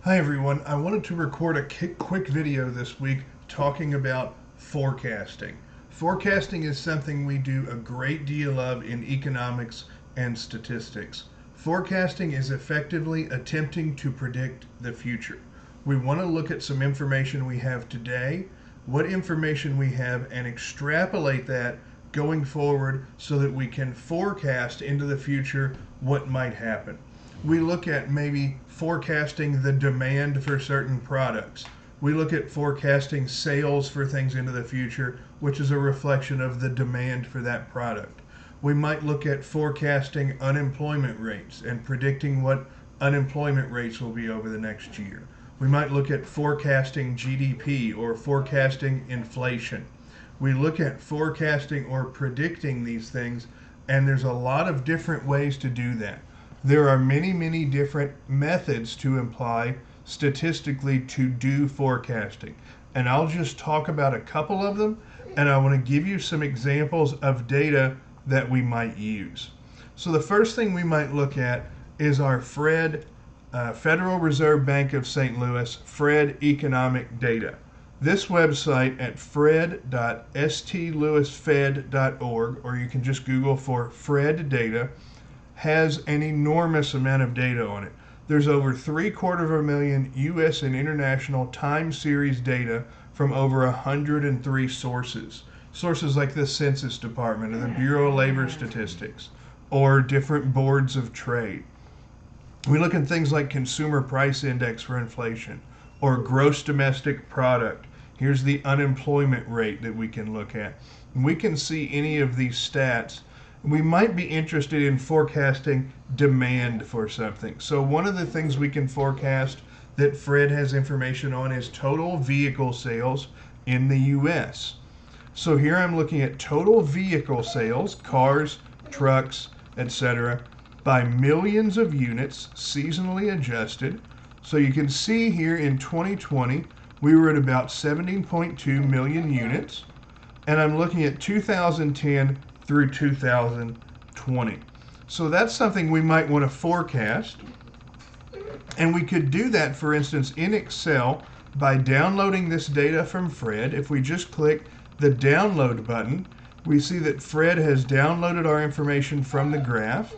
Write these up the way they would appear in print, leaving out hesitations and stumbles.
Hi everyone, I wanted to record a quick video this week talking about forecasting. Forecasting is something we do a great deal of in economics and statistics. Forecasting is effectively attempting to predict the future. We want to look at some information we have today, what information we have, and extrapolate that going forward so that we can forecast into the future what might happen. We look at maybe forecasting the demand for certain products. We look at forecasting sales for things into the future, which is a reflection of the demand for that product. We might look at forecasting unemployment rates and predicting what unemployment rates will be over the next year. We might look at forecasting GDP or forecasting inflation. We look at forecasting or predicting these things, and there's a lot of different ways to do that. There are many different methods to apply statistically to do forecasting. And I'll just talk about a couple of them, and I want to give you some examples of data that we might use. So the first thing we might look at is our Fred, Federal Reserve Bank of St. Louis, Fred economic data. This website at fred.stlouisfed.org, or you can just Google for Fred data, has an enormous amount of data on it. There's over 750,000 US and international time series data from over 103 sources. Sources like the Census Department or the Bureau of Labor Statistics or different boards of trade. We look at things like consumer price index for inflation or gross domestic product. Here's the unemployment rate that we can look at. We can see any of these stats. We might be interested in forecasting demand for something. So one of the things we can forecast that Fred has information on is total vehicle sales in the US. So here I'm looking at total vehicle sales, cars, trucks, etc., by millions of units, seasonally adjusted. So you can see here in 2020, we were at about 17.2 million units. And I'm looking at 2010 through 2020. So that's something we might want to forecast. And we could do that, for instance, in Excel by downloading this data from Fred. If we just click the download button, we see that Fred has downloaded our information from the graph.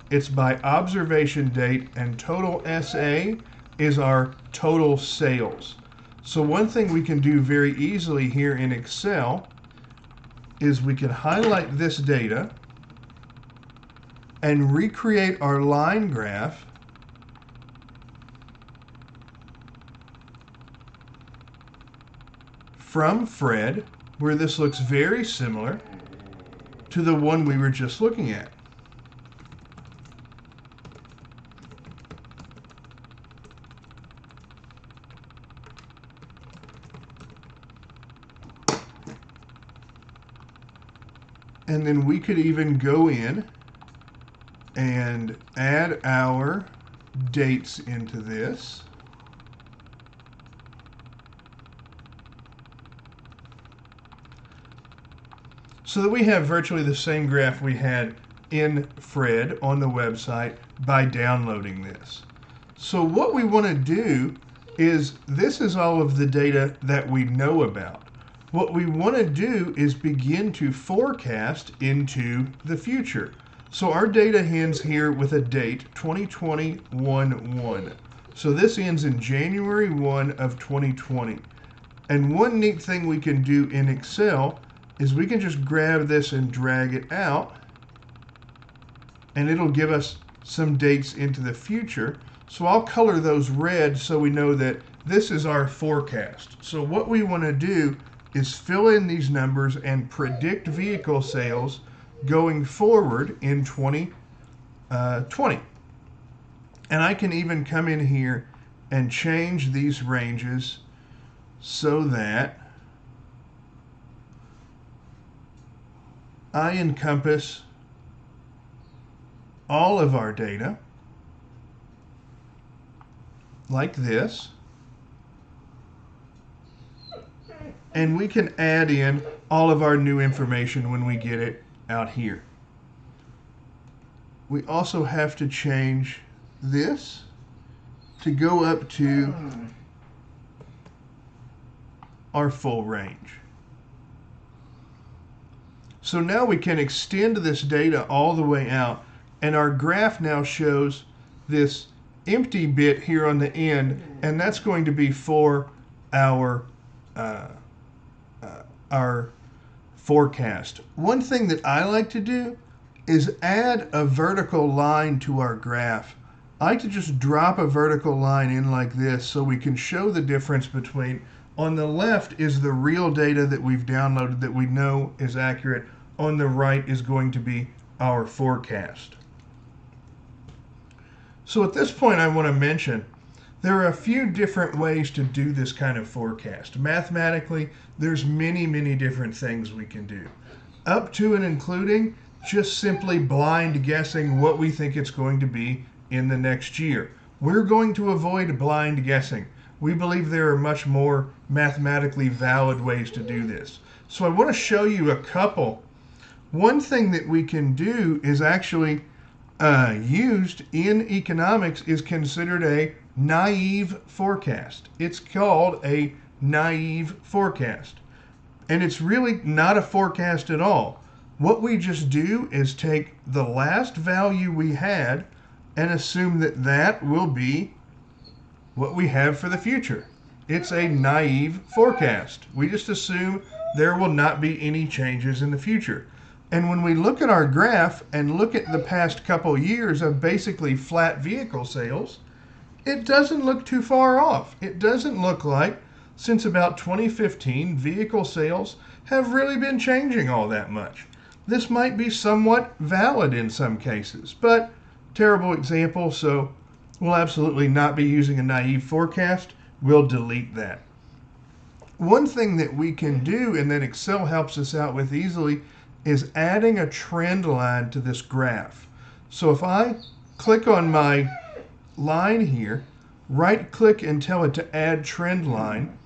It's by observation date, and total SA is our total sales. So one thing we can do very easily here in Excel is we can highlight this data and recreate our line graph from Fred, where this looks very similar to the one we were just looking at. And then we could even go in and add our dates into this. So that we have virtually the same graph we had in Fred on the website by downloading this. So what we want to do is, this is all of the data that we know about. What we want to do is begin to forecast into the future. So our data ends here with a date, 2021-1. So this ends in January 1 of 2020. And one neat thing we can do in Excel is we can just grab this and drag it out, and it'll give us some dates into the future. So I'll color those red so we know that this is our forecast. So what we want to do is fill in these numbers and predict vehicle sales going forward in 2020. And I can even come in here and change these ranges so that I encompass all of our data like this. And we can add in all of our new information when we get it out here. We also have to change this to go up to our full range. So now we can extend this data all the way out, and our graph now shows this empty bit here on the end, and that's going to be for our forecast. One thing that I like to do is add a vertical line to our graph. I like to just drop a vertical line in like this so we can show the difference between, on the left is the real data that we've downloaded that we know is accurate. On the right is going to be our forecast. So at this point I want to mention there are a few different ways to do this kind of forecast. Mathematically, there's many different things we can do. Up to and including just simply blind guessing what we think it's going to be in the next year. We're going to avoid blind guessing. We believe there are much more mathematically valid ways to do this. So I want to show you a couple. One thing that we can do is actually used in economics is considered a naive forecast. It's called a naive forecast. And it's really not a forecast at all. What we just do is take the last value we had and assume that that will be what we have for the future. It's a naive forecast. We just assume there will not be any changes in the future. And when we look at our graph and look at the past couple years of basically flat vehicle sales, it doesn't look too far off. It doesn't look like since about 2015, vehicle sales have really been changing all that much. This might be somewhat valid in some cases, but terrible example, so we'll absolutely not be using a naive forecast. We'll delete that. One thing that we can do, and that Excel helps us out with easily, is adding a trend line to this graph. So if I click on my line here, right click and tell it to add trend line,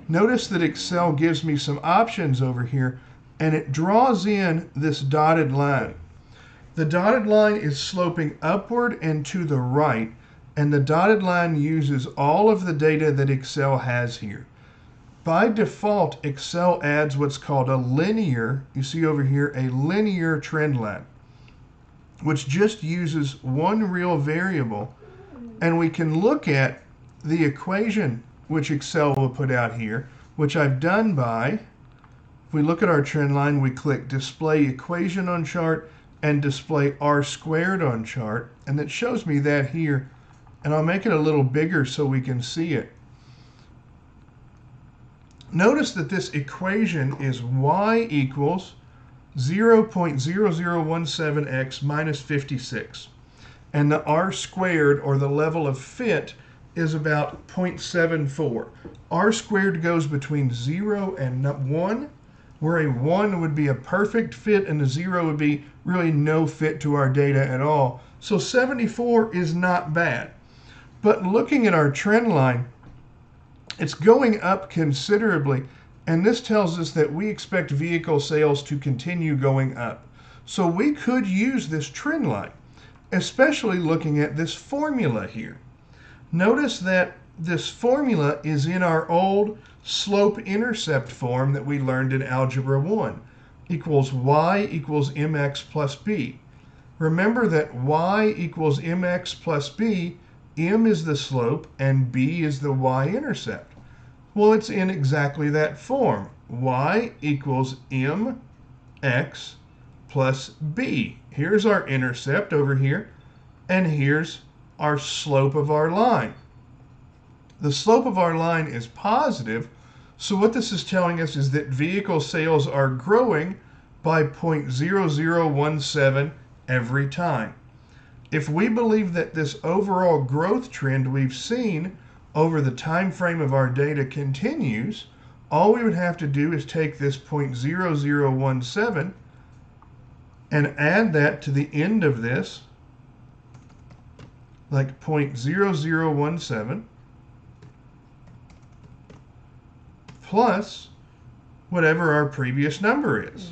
notice that Excel gives me some options over here, and it draws in this dotted line. The dotted line is sloping upward and to the right, and the dotted line uses all of the data that Excel has here. By default, Excel adds what's called a linear, you see over here, a linear trend line, which just uses one real variable. And we can look at the equation which Excel will put out here, which I've done by, if we look at our trend line, we click Display Equation on Chart and Display R Squared on Chart, and it shows me that here. And I'll make it a little bigger so we can see it. Notice that this equation is y equals 0.0017x minus 56. And the r squared, or the level of fit, is about 0.74. R squared goes between 0 and 1, where a 1 would be a perfect fit and a 0 would be really no fit to our data at all. So 74 is not bad. But looking at our trend line, it's going up considerably, and this tells us that we expect vehicle sales to continue going up. So we could use this trend line, especially looking at this formula here. Notice that this formula is in our old slope-intercept form that we learned in Algebra 1, equals y equals mx plus b. Remember that y equals mx plus b, m is the slope and b is the y-intercept. Well, it's in exactly that form. Y equals mx plus b. Here's our intercept over here, and here's our slope of our line. The slope of our line is positive, so what this is telling us is that vehicle sales are growing by 0.0017 every time. If we believe that this overall growth trend we've seen over the time frame of our data continues, all we would have to do is take this 0.0017 and add that to the end of this, like 0.0017, plus whatever our previous number is.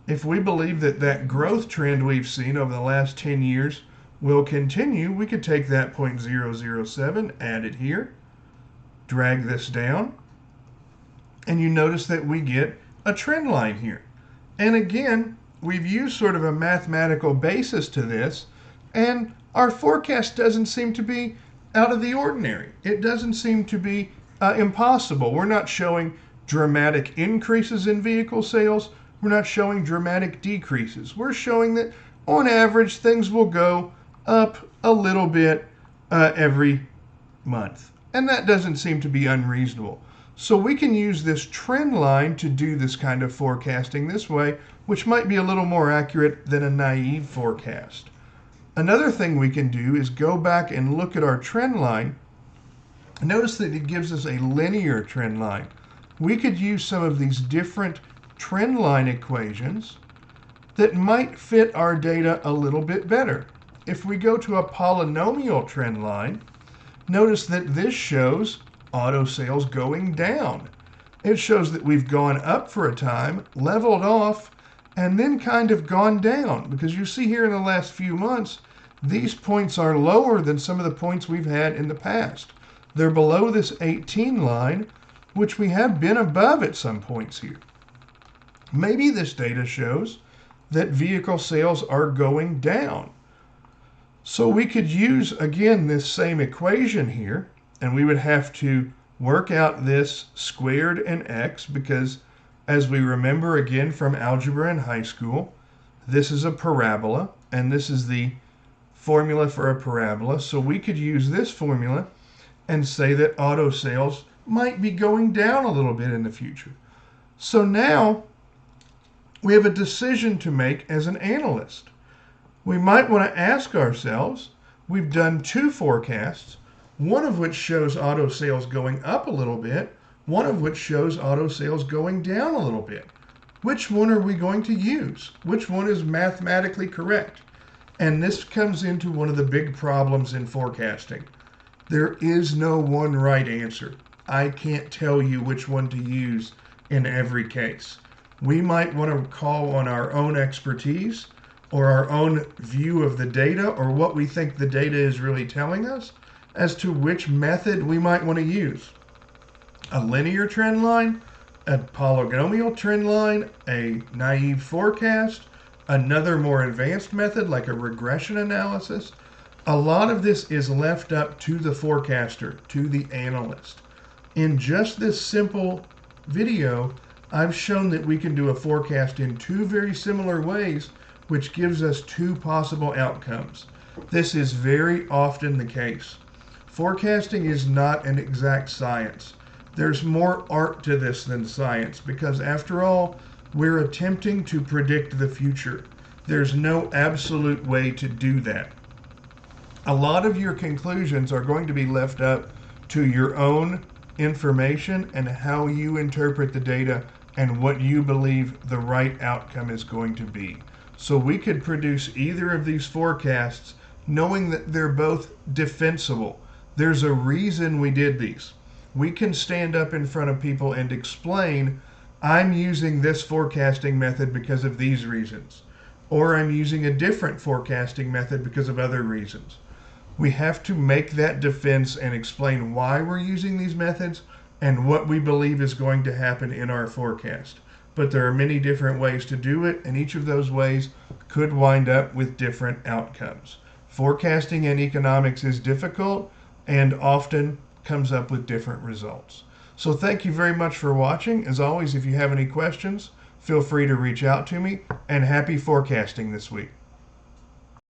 If we believe that that growth trend we've seen over the last 10 years will continue. We could take that 0.007, add it here, drag this down, and you notice that we get a trend line here. And again, we've used sort of a mathematical basis to this, and our forecast doesn't seem to be out of the ordinary. It doesn't seem to be impossible. We're not showing dramatic increases in vehicle sales. We're not showing dramatic decreases. We're showing that on average things will go up a little bit every month. And that doesn't seem to be unreasonable. So we can use this trend line to do this kind of forecasting this way, which might be a little more accurate than a naive forecast. Another thing we can do is go back and look at our trend line. Notice that it gives us a linear trend line. We could use some of these different trend line equations that might fit our data a little bit better. If we go to a polynomial trend line, notice that this shows auto sales going down. It shows that we've gone up for a time, leveled off, and then kind of gone down, because you see here in the last few months, these points are lower than some of the points we've had in the past. They're below this 18 line, which we have been above at some points here. Maybe this data shows that vehicle sales are going down. So we could use, again, this same equation here, and we would have to work out this squared and x, because as we remember again from algebra in high school, this is a parabola, and this is the formula for a parabola. So we could use this formula and say that auto sales might be going down a little bit in the future. So now we have a decision to make as an analyst. We might want to ask ourselves, we've done two forecasts, one of which shows auto sales going up a little bit, one of which shows auto sales going down a little bit. Which one are we going to use? Which one is mathematically correct? And this comes into one of the big problems in forecasting. There is no one right answer. I can't tell you which one to use in every case. We might want to call on our own expertise or our own view of the data, or what we think the data is really telling us as to which method we might want to use. A linear trend line, a polynomial trend line, a naive forecast, another more advanced method like a regression analysis. A lot of this is left up to the forecaster, to the analyst. In just this simple video, I've shown that we can do a forecast in two very similar ways, which gives us two possible outcomes. This is very often the case. Forecasting is not an exact science. There's more art to this than science, because after all, we're attempting to predict the future. There's no absolute way to do that. A lot of your conclusions are going to be left up to your own information and how you interpret the data and what you believe the right outcome is going to be. So we could produce either of these forecasts knowing that they're both defensible. There's a reason we did these. We can stand up in front of people and explain, I'm using this forecasting method because of these reasons, or I'm using a different forecasting method because of other reasons. We have to make that defense and explain why we're using these methods and what we believe is going to happen in our forecast. But there are many different ways to do it, and each of those ways could wind up with different outcomes. Forecasting in economics is difficult and often comes up with different results. So thank you very much for watching. As always, if you have any questions, feel free to reach out to me, and happy forecasting this week.